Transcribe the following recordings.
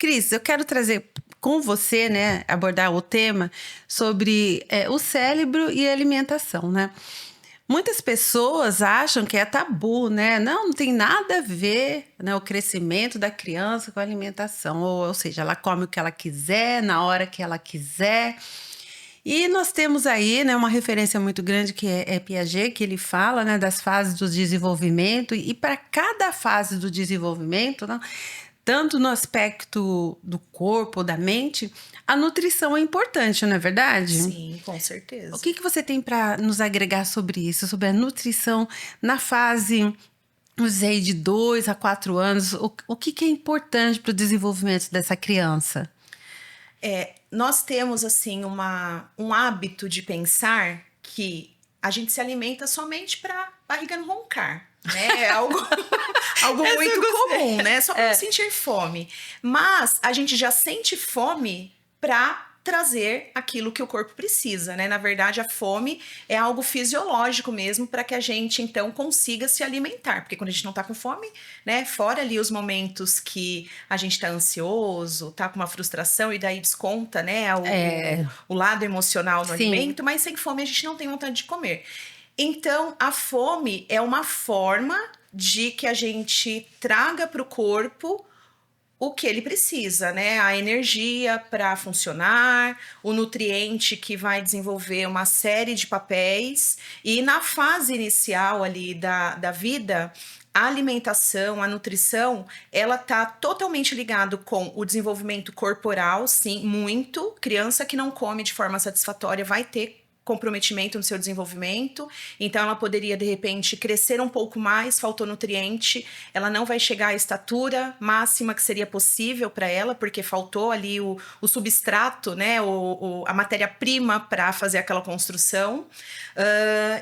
Cris, eu quero trazer com você, né, abordar o tema sobre o cérebro e a alimentação, né? Muitas pessoas acham que é tabu, né? Não tem nada a ver, né, o crescimento da criança com a alimentação. Ou seja, ela come o que ela quiser, na hora que ela quiser. E nós temos aí, né, uma referência muito grande que é Piaget, que ele fala, né, das fases do desenvolvimento. E para cada fase do desenvolvimento, né, tanto no aspecto do corpo, da mente, a nutrição é importante, não é verdade? Sim, com O certeza. que você tem para nos agregar sobre isso, sobre a nutrição na fase, vamos dizer, aí de 2 a 4 anos? O que é importante para o desenvolvimento dessa criança? Nós temos assim um hábito de pensar que a gente se alimenta somente para barriga não roncar, né? É algo, algo Essa eu muito gostei. comum, né? Só para não sentir fome. Mas a gente já sente fome para trazer aquilo que o corpo precisa, né? Na verdade, a fome é algo fisiológico mesmo para que a gente então consiga se alimentar, porque quando a gente não tá com fome, né, fora ali os momentos que a gente tá ansioso, tá com uma frustração e daí desconta, né, o lado emocional no Sim. alimento, mas sem fome a gente não tem vontade de comer. Então, a fome é uma forma de que a gente traga para o corpo o que ele precisa, né? A energia para funcionar, o nutriente que vai desenvolver uma série de papéis. E na fase inicial ali da vida, a alimentação, a nutrição, ela tá totalmente ligado com o desenvolvimento corporal, sim, muito. Criança que não come de forma satisfatória vai ter comprometimento no seu desenvolvimento, então ela poderia de repente crescer um pouco mais, faltou nutriente, ela não vai chegar à estatura máxima que seria possível para ela, porque faltou ali o substrato, né, a matéria-prima para fazer aquela construção.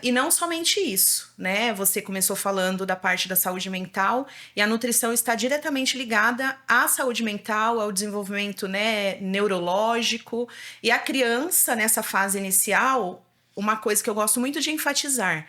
E não somente isso, né? Você começou falando da parte da saúde mental e a nutrição está diretamente ligada à saúde mental, ao desenvolvimento, né, neurológico. E a criança, nessa fase inicial, uma coisa que eu gosto muito de enfatizar.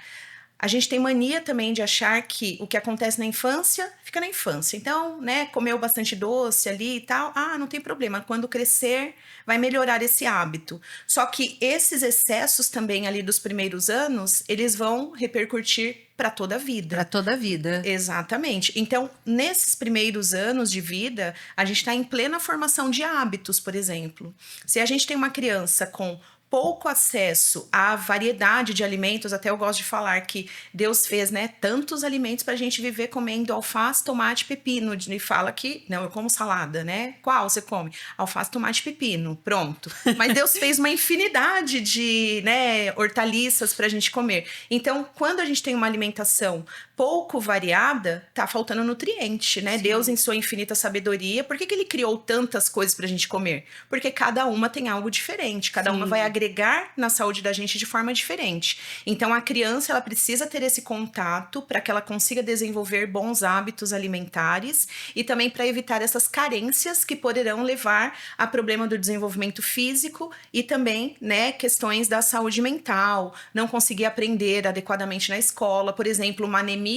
A gente tem mania também de achar que o que acontece na infância, fica na infância. Então, né, comeu bastante doce ali e tal, não tem problema. Quando crescer, vai melhorar esse hábito. Só que esses excessos também ali dos primeiros anos, eles vão repercutir para toda a vida. Para toda a vida. Exatamente. Então, nesses primeiros anos de vida, a gente está em plena formação de hábitos, por exemplo. Se a gente tem uma criança com pouco acesso à variedade de alimentos, até eu gosto de falar que Deus fez, né, tantos alimentos para a gente viver comendo alface, tomate, pepino. E fala que, não, eu como salada, né? Qual você come? Alface, tomate, pepino. Pronto. Mas Deus fez uma infinidade de, né, hortaliças para a gente comer. Então, quando a gente tem uma alimentação pouco variada, tá faltando nutriente, né? Sim. Deus, em sua infinita sabedoria, por que ele criou tantas coisas pra gente comer? Porque cada uma tem algo diferente, cada uma vai agregar na saúde da gente de forma diferente. Então, a criança, ela precisa ter esse contato para que ela consiga desenvolver bons hábitos alimentares e também para evitar essas carências que poderão levar a problema do desenvolvimento físico e também, né, questões da saúde mental, não conseguir aprender adequadamente na escola, por exemplo, uma anemia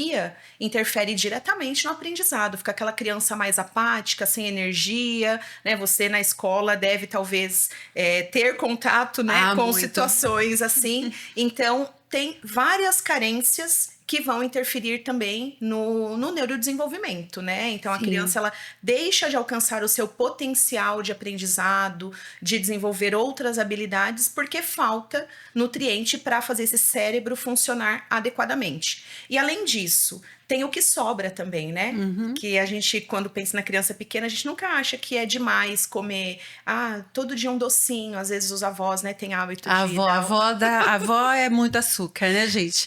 interfere diretamente no aprendizado, fica aquela criança mais apática, sem energia, né? Você na escola deve talvez ter contato, né, com muito. situações assim. Então, tem várias carências que vão interferir também no neurodesenvolvimento, né? Então, a criança, ela deixa de alcançar o seu potencial de aprendizado, de desenvolver outras habilidades, porque falta nutriente para fazer esse cérebro funcionar adequadamente. E, além disso, tem o que sobra também, né? Que a gente, quando pensa na criança pequena, a gente nunca acha que é demais comer, todo dia um docinho. Às vezes os avós, né, têm hábito A de avó é muito açúcar, né, gente?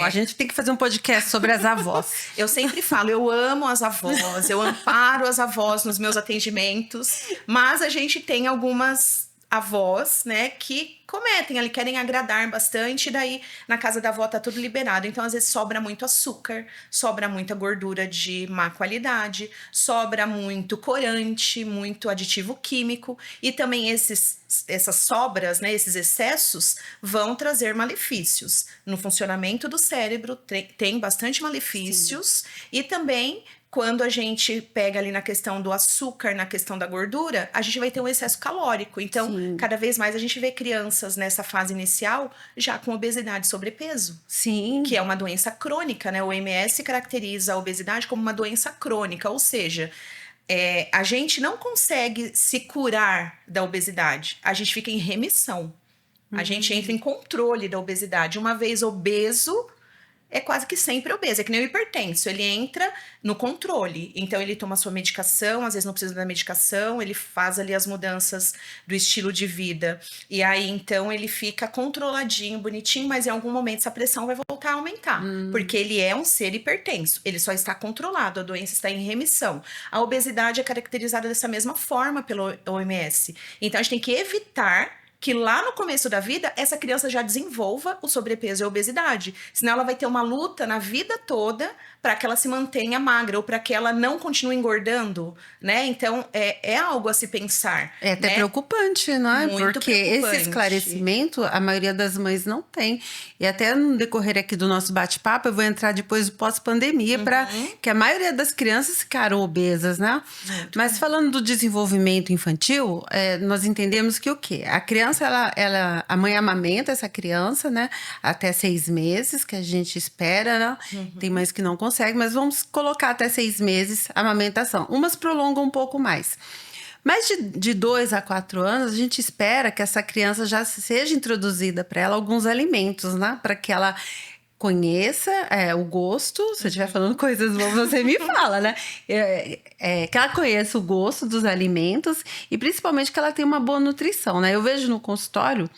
A gente tem que fazer um podcast sobre as avós. Eu sempre falo, eu amo as avós, eu amparo as avós nos meus atendimentos, mas a gente tem algumas avós, né, que cometem ali, querem agradar bastante, e daí na casa da avó tá tudo liberado. Então, às vezes, sobra muito açúcar, sobra muita gordura de má qualidade, sobra muito corante, muito aditivo químico, e também essas sobras, né, esses excessos, vão trazer malefícios. No funcionamento do cérebro, tem bastante malefícios, e também quando a gente pega ali na questão do açúcar, na questão da gordura, a gente vai ter um excesso calórico. Então, Sim. cada vez mais a gente vê crianças nessa fase inicial já com obesidade e sobrepeso, Sim. que é uma doença crônica, né? O OMS caracteriza a obesidade como uma doença crônica, ou seja, a gente não consegue se curar da obesidade, a gente fica em remissão. A gente entra em controle da obesidade. Uma vez obeso, é quase que sempre obeso. É que nem o hipertenso. Ele entra no controle. Então, ele toma sua medicação. Às vezes, não precisa da medicação. Ele faz ali as mudanças do estilo de vida. E aí, então, ele fica controladinho, bonitinho. Mas, em algum momento, essa pressão vai voltar a aumentar. Porque ele é um ser hipertenso. Ele só está controlado. A doença está em remissão. A obesidade é caracterizada dessa mesma forma pelo OMS. Então, a gente tem que evitar que lá no começo da vida, essa criança já desenvolva o sobrepeso e a obesidade. Senão ela vai ter uma luta na vida toda para que ela se mantenha magra ou para que ela não continue engordando, né? Então, é algo a se pensar. É até né? preocupante, não é? Muito Porque esse preocupante. esclarecimento a maioria das mães não tem. E até no decorrer aqui do nosso bate-papo, eu vou entrar depois do pós-pandemia, para que a maioria das crianças ficaram obesas, né? Mas falando do desenvolvimento infantil, nós entendemos que o quê? A criança, a mãe amamenta essa criança, né? Até 6 meses, que a gente espera, né? Tem mães que não conseguem, mas vamos colocar até 6 meses a amamentação. Umas prolongam um pouco mais. Mas de 2 a 4 anos, a gente espera que essa criança já seja introduzida para ela alguns alimentos, né? Para que ela conheça o gosto. Se eu estiver falando coisas boas, você me fala, né? Que ela conheça o gosto dos alimentos e principalmente que ela tenha uma boa nutrição, né? Eu vejo no consultório,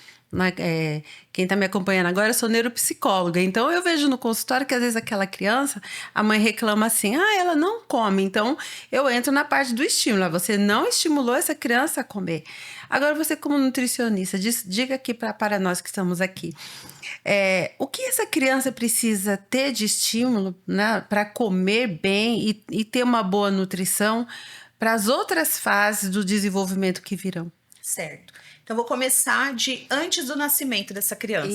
quem está me acompanhando agora, eu sou neuropsicóloga, então eu vejo no consultório que às vezes aquela criança, a mãe reclama assim, ela não come, então eu entro na parte do estímulo, você não estimulou essa criança a comer. Agora você como nutricionista, diga aqui para nós que estamos aqui, o que essa criança precisa ter de estímulo, né, para comer bem e ter uma boa nutrição para as outras fases do desenvolvimento que virão? Certo. Então, vou começar de antes do nascimento dessa criança.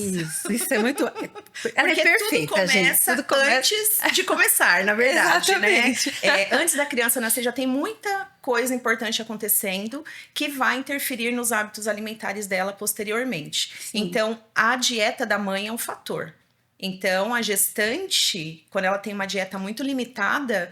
Isso é muito... Ela Porque é perfeita, tudo começa, gente. Tudo começa antes de começar, na verdade, Exatamente. né? Antes da criança nascer, já tem muita coisa importante acontecendo que vai interferir nos hábitos alimentares dela posteriormente. Sim. Então, a dieta da mãe é um fator. Então, a gestante, quando ela tem uma dieta muito limitada,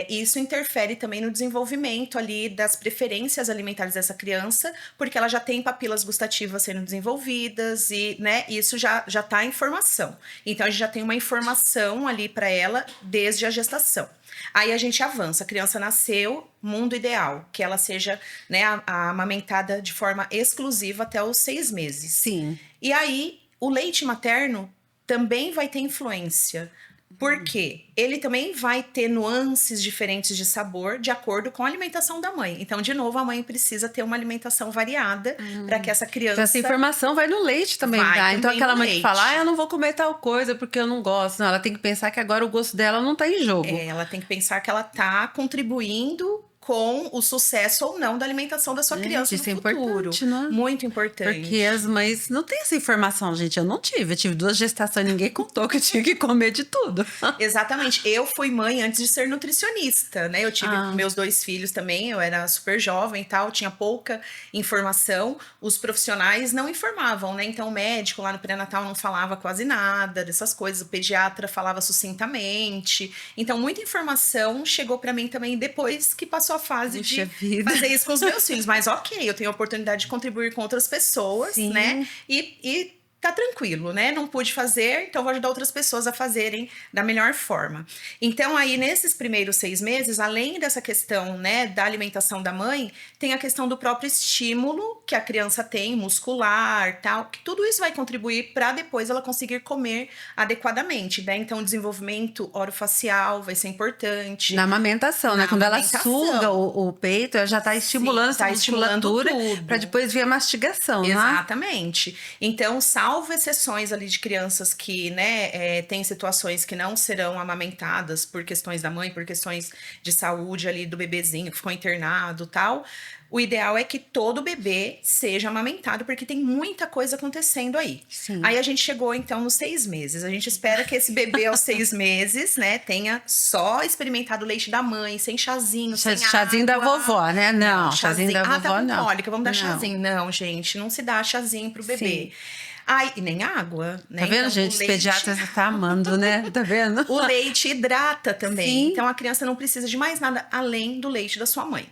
isso interfere também no desenvolvimento ali das preferências alimentares dessa criança, porque ela já tem papilas gustativas sendo desenvolvidas e, né, isso já está em formação. Então, a gente já tem uma informação ali para ela desde a gestação. Aí a gente avança, a criança nasceu, mundo ideal, que ela seja, né, a amamentada de forma exclusiva até os 6 meses. Sim. E aí, o leite materno também vai ter influência. Por quê? Ele também vai ter nuances diferentes de sabor de acordo com a alimentação da mãe. Então, de novo, a mãe precisa ter uma alimentação variada para que essa criança... Então, essa informação vai no leite também, Vai tá? também Então, aquela no mãe que leite. fala, eu não vou comer tal coisa porque eu não gosto. Não, ela tem que pensar que agora o gosto dela não tá em jogo. Ela tem que pensar que ela está contribuindo com o sucesso ou não da alimentação da sua criança no isso é futuro. importante, não é? Muito importante. Porque as mães não têm essa informação, gente. Eu não tive. Eu tive 2 gestações, ninguém contou que eu tinha que comer de tudo. Exatamente. Eu fui mãe antes de ser nutricionista, né? Eu tive meus 2 filhos também, eu era super jovem e tal, tinha pouca informação. Os profissionais não informavam, né? Então, o médico lá no pré-natal não falava quase nada dessas coisas, o pediatra falava sucintamente. Então, muita informação chegou para mim também depois que passou a fase Puxa de vida. fazer isso com os meus filhos. Mas ok, eu tenho a oportunidade de contribuir com outras pessoas, Sim. né? E tá tranquilo, né? Não pude fazer, então vou ajudar outras pessoas a fazerem da melhor forma. Então, aí, nesses primeiros 6 meses, além dessa questão, né, da alimentação da mãe, tem a questão do próprio estímulo que a criança tem, muscular, tal, que tudo isso vai contribuir para depois ela conseguir comer adequadamente, né? Então, o desenvolvimento orofacial vai ser importante. Na amamentação, né? Na Quando amamentação. ela suga o peito, ela já tá estimulando tá essa estimulando musculatura tudo. para depois vir a mastigação, né? Exatamente. Então, salvo exceções ali de crianças que, né, têm situações que não serão amamentadas por questões da mãe, por questões de saúde ali do bebezinho que ficou internado e tal, O ideal é que todo bebê seja amamentado, porque tem muita coisa acontecendo aí. Sim. Aí a gente chegou, então, nos 6 meses. A gente espera que esse bebê, aos 6 meses, né, tenha só experimentado o leite da mãe, sem chazinho, sem Chazinho da água. vovó, né? Não, chazinho da Ah, vovó tá com não. cólica, vamos dar Não. chazinho. Não, gente, não se dá chazinho pro bebê. Sim. Ai, e nem água, né? Tá vendo, Então, gente? Os pediatras tá amando, né? Tá vendo? o leite hidrata também. Sim. Então a criança não precisa de mais nada além do leite da sua mãe.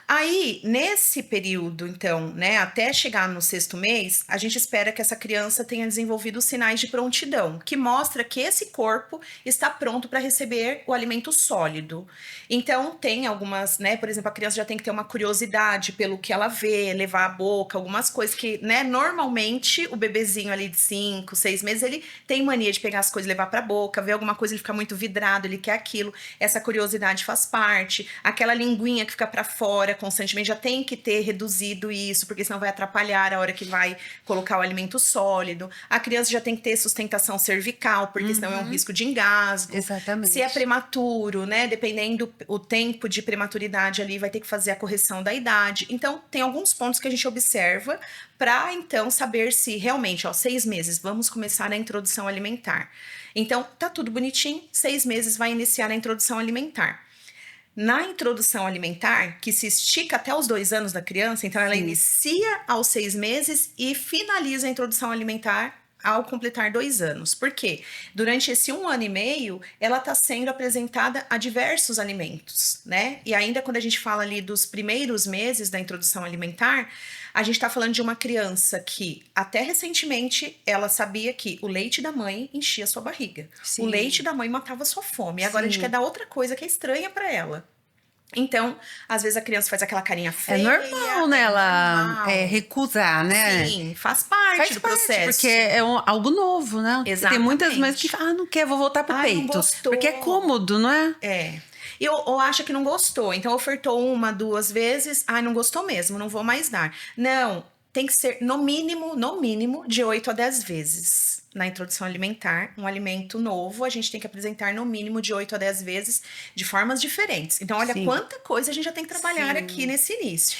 Aí, nesse período, então, né, até chegar no 6º mês, a gente espera que essa criança tenha desenvolvido os sinais de prontidão, que mostra que esse corpo está pronto para receber o alimento sólido. Então, tem algumas, né, por exemplo, a criança já tem que ter uma curiosidade pelo que ela vê, levar à boca, algumas coisas que, né, normalmente o bebezinho ali de 5, 6 meses, ele tem mania de pegar as coisas e levar para a boca, ver alguma coisa, ele fica muito vidrado, ele quer aquilo. Essa curiosidade faz parte. Aquela linguinha que fica para fora constantemente já tem que ter reduzido isso, porque senão vai atrapalhar a hora que vai colocar o alimento sólido. A criança já tem que ter sustentação cervical, porque senão é um risco de engasgo. Exatamente. Se é prematuro, né, dependendo o tempo de prematuridade ali, vai ter que fazer a correção da idade. Então, tem alguns pontos que a gente observa para, então, saber se realmente, 6 meses, vamos começar a introdução alimentar. Então, tá tudo bonitinho, 6 meses vai iniciar a introdução alimentar. Na introdução alimentar, que se estica até os 2 anos da criança, então ela inicia aos 6 meses e finaliza a introdução alimentar ao completar 2 anos. Por quê? Durante esse 1 ano e meio, ela está sendo apresentada a diversos alimentos, né? E ainda quando a gente fala ali dos primeiros meses da introdução alimentar, a gente está falando de uma criança que, até recentemente, ela sabia que o leite da mãe enchia sua barriga. Sim. O leite da mãe matava sua fome. E agora a gente quer dar outra coisa que é estranha para ela. Então, às vezes a criança faz aquela carinha feia. É normal, né? Ela recusar, né? Sim, faz parte do processo. Porque é algo novo, né? Exatamente. Tem muitas mães que não quer, vou voltar pro peito. Não gostou. Porque é cômodo, não é? É. Ou acha que não gostou. Então, ofertou 1, 2 vezes. Não gostou mesmo, não vou mais dar. Não, tem que ser no mínimo, de 8 a 10 vezes. Na introdução alimentar, um alimento novo, a gente tem que apresentar no mínimo de 8 a 10 vezes, de formas diferentes. Então, olha quanta coisa a gente já tem que trabalhar aqui nesse início.